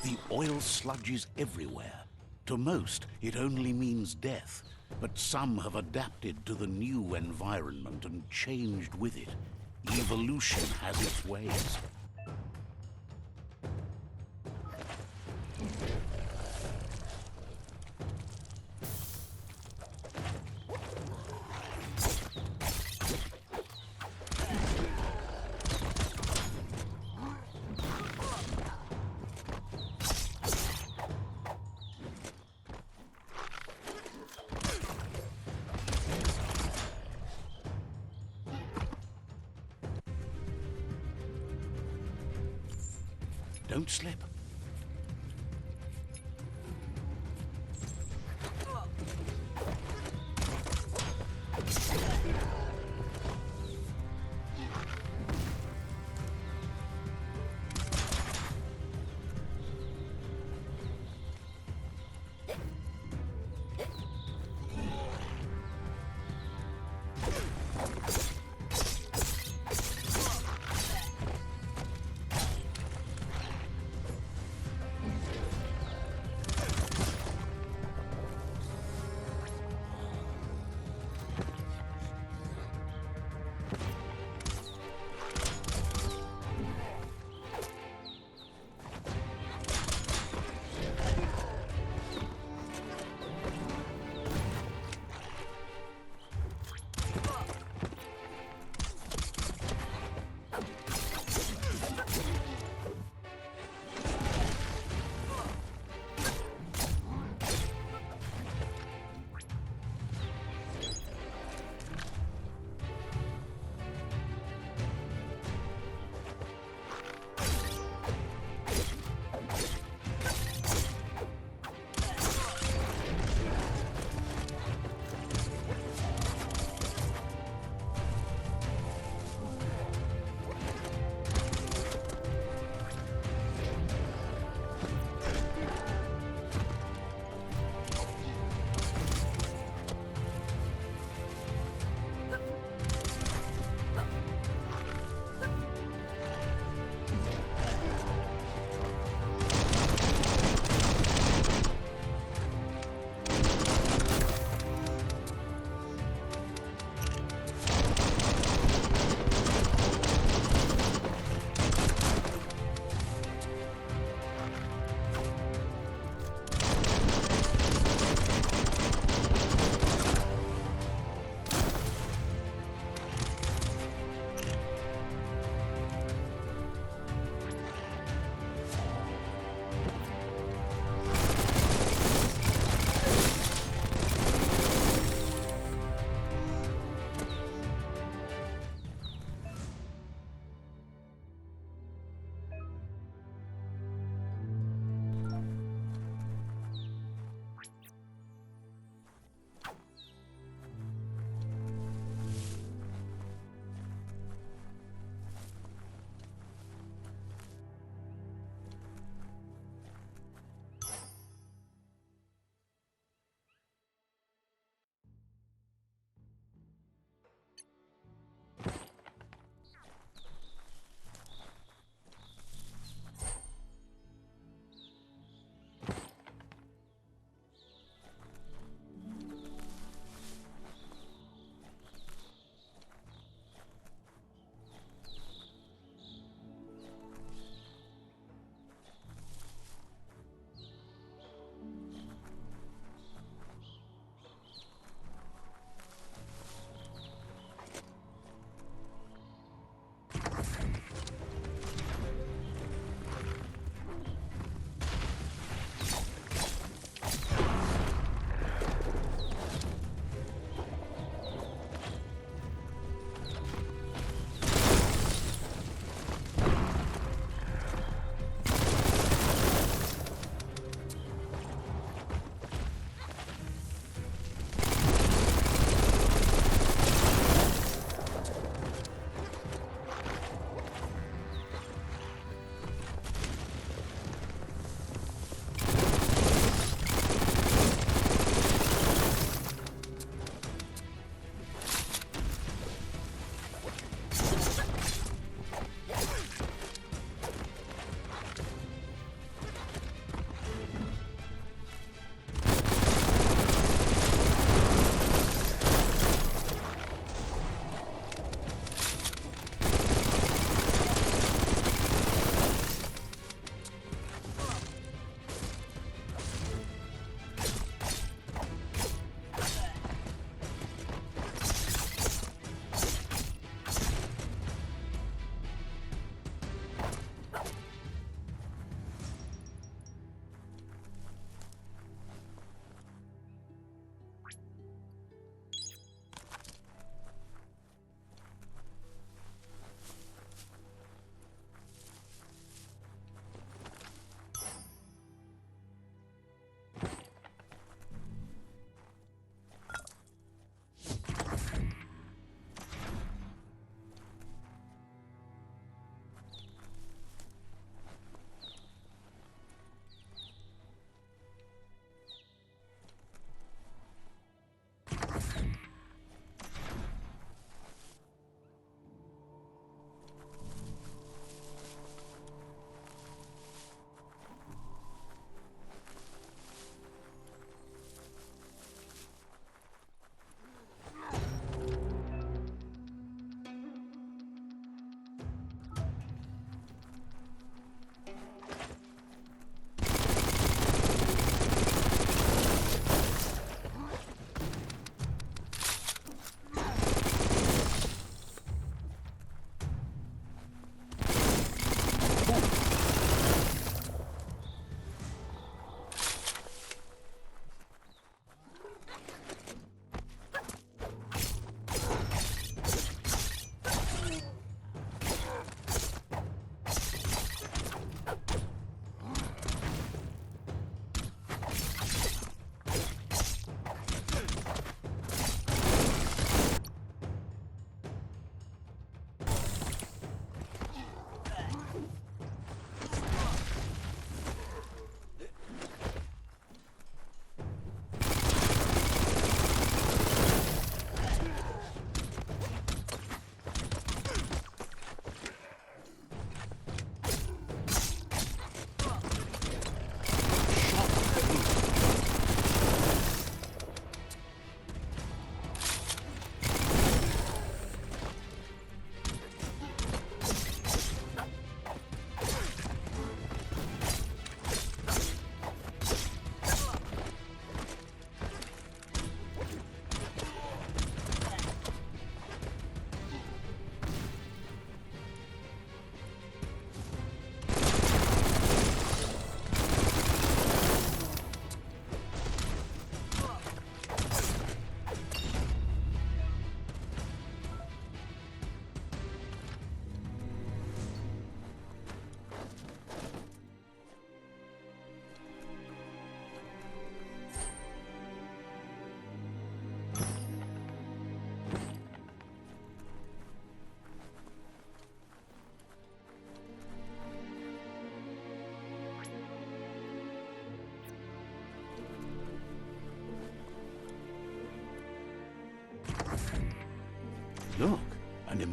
The oil sludges everywhere. To most, it only means death, but some have adapted to the new environment and changed with it. Evolution has its ways. Don't slip.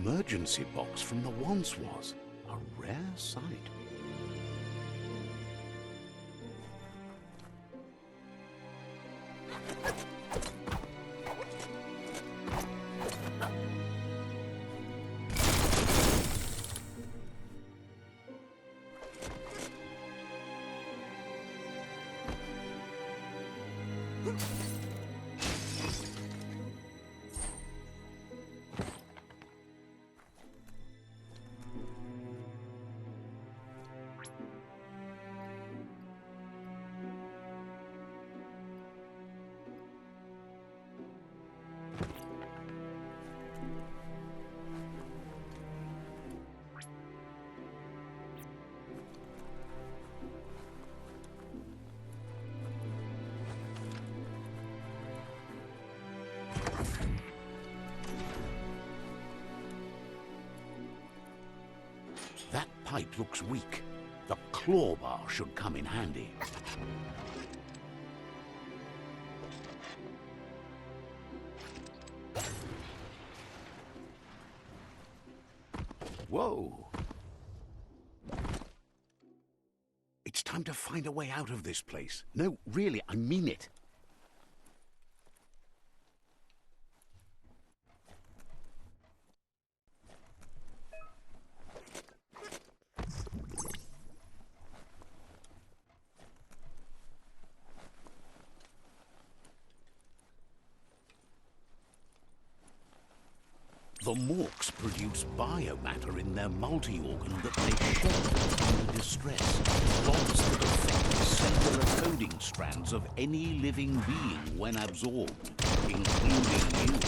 emergency box from the once was. A rare sight. That pipe looks weak. The claw bar should come in handy. Whoa! It's time to find a way out of this place. No, really, I mean it. The Morks produce biomatter in their multi-organ that they shed under distress. Bonds that affect the cellular coding strands of any living being when absorbed, including you.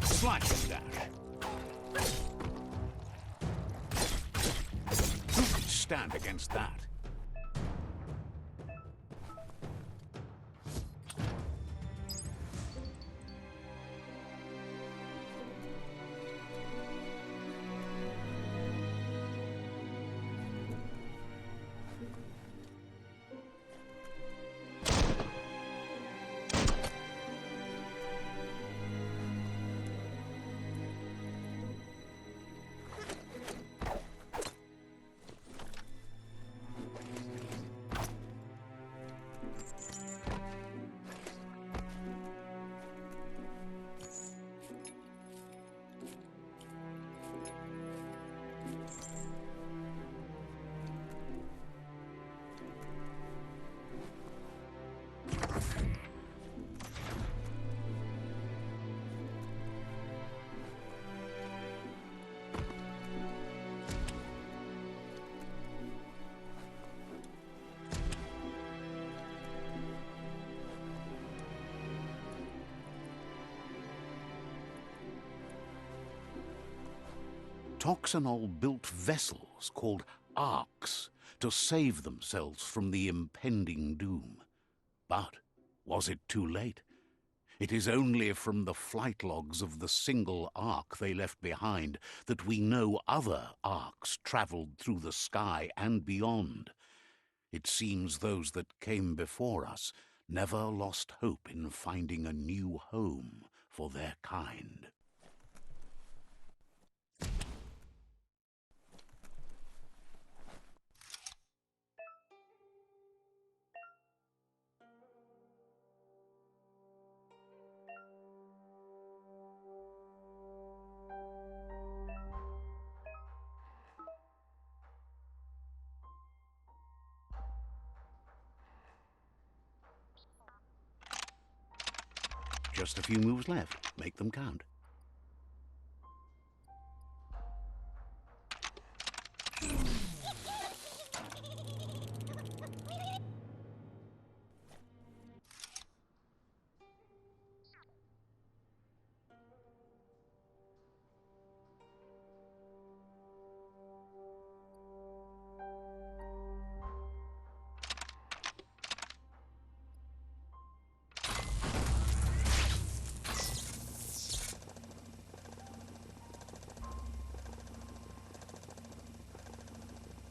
Slash and dash. Who could stand against that? Toxanol built vessels called arcs to save themselves from the impending doom. But was it too late? It is only from the flight logs of the single ark they left behind that we know other arks traveled through the sky and beyond. It seems those that came before us never lost hope in finding a new home for their kind. Just a few moves left. Make them count.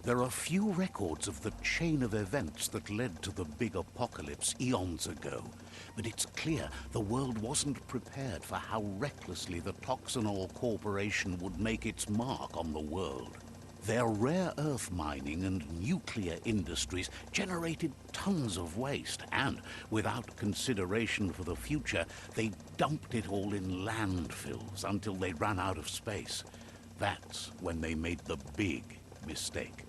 There are few records of the chain of events that led to the big apocalypse eons ago, but it's clear the world wasn't prepared for how recklessly the Toxanol Corporation would make its mark on the world. Their rare earth mining and nuclear industries generated tons of waste, and without consideration for the future, they dumped it all in landfills until they ran out of space. That's when they made the big mistake.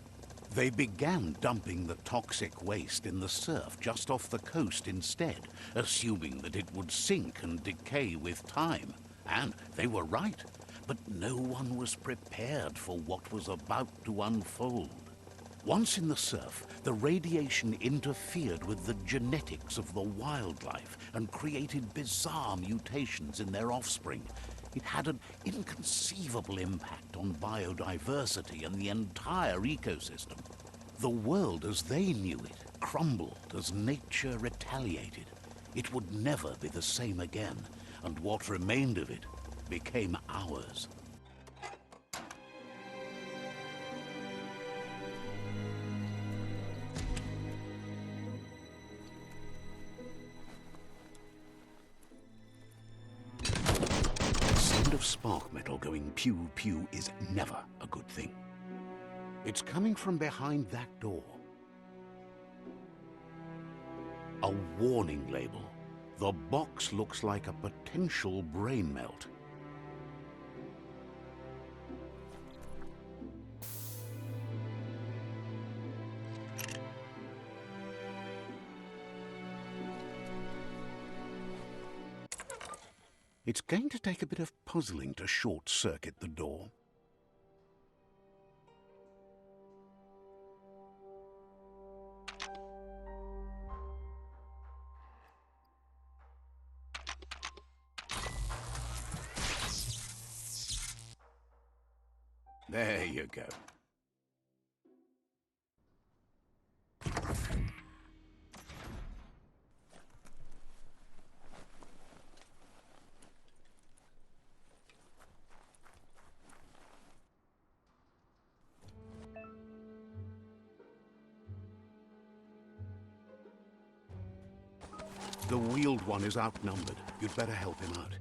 They began dumping the toxic waste in the surf just off the coast instead, assuming that it would sink and decay with time. And they were right, but no one was prepared for what was about to unfold. Once in the surf, the radiation interfered with the genetics of the wildlife and created bizarre mutations in their offspring. It had an inconceivable impact on biodiversity and the entire ecosystem. The world as they knew it crumbled as nature retaliated. It would never be the same again, and what remained of it became ours. Of spark metal going pew-pew is never a good thing. It's coming from behind that door. A warning label. The box looks like a potential brain melt. It's going to take a bit of puzzling to short-circuit the door. There you go. The wheeled one is outnumbered. You'd better help him out.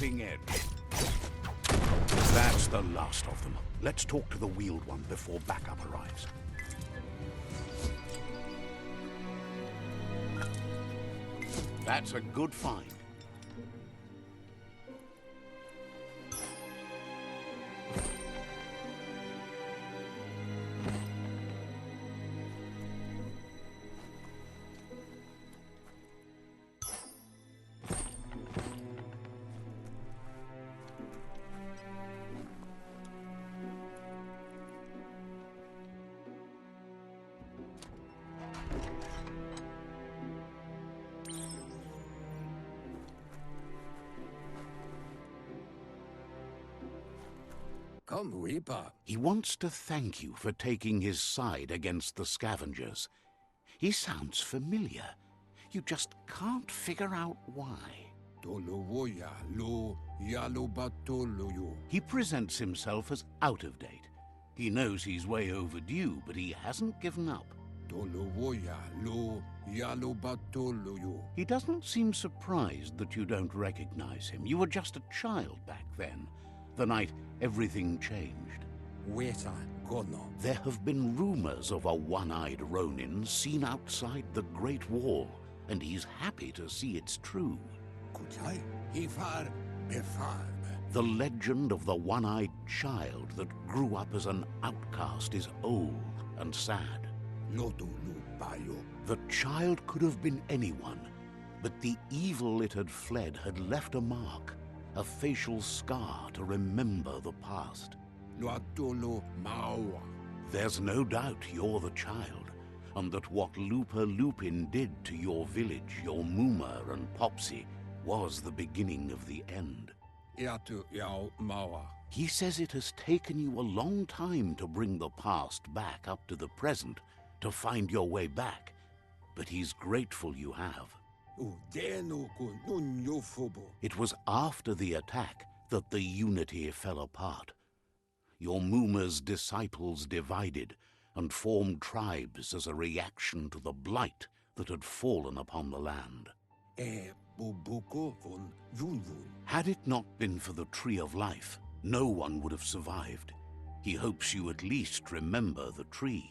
cutting edge. That's the last of them. Let's talk to the wheeled one before backup arrives. That's a good find. Come, Reaper. He wants to thank you for taking his side against the scavengers. He sounds familiar. You just can't figure out why. Tolowoya lo yalobatoloyo. He presents himself as out of date. He knows he's way overdue, but he hasn't given up. Tolowoya lo yalobatoloyo. He doesn't seem surprised that you don't recognize him. You were just a child back then, the night everything changed. Weta gono. There have been rumors of a one-eyed Ronin seen outside the Great Wall, and he's happy to see it's true. Kutai ifar befarb. The legend of the one-eyed child that grew up as an outcast is old and sad. Lotu lu bayo. The child could have been anyone, but the evil it had fled had left a mark, a facial scar to remember the past. Luatolo mawa. There's no doubt you're the child, and that what Lupa Lupin did to your village, your Muma and Popsy, was the beginning of the end. Iatu yao mawa. He says it has taken you a long time to bring the past back up to the present, to find your way back, but he's grateful you have. Udeno kun nunyofobo. It was after the attack that the unity fell apart. Your Muma's disciples divided and formed tribes as a reaction to the blight that had fallen upon the land. Bubuko von Yunvun. Had it not been for the Tree of Life, no one would have survived. He hopes you at least remember the tree.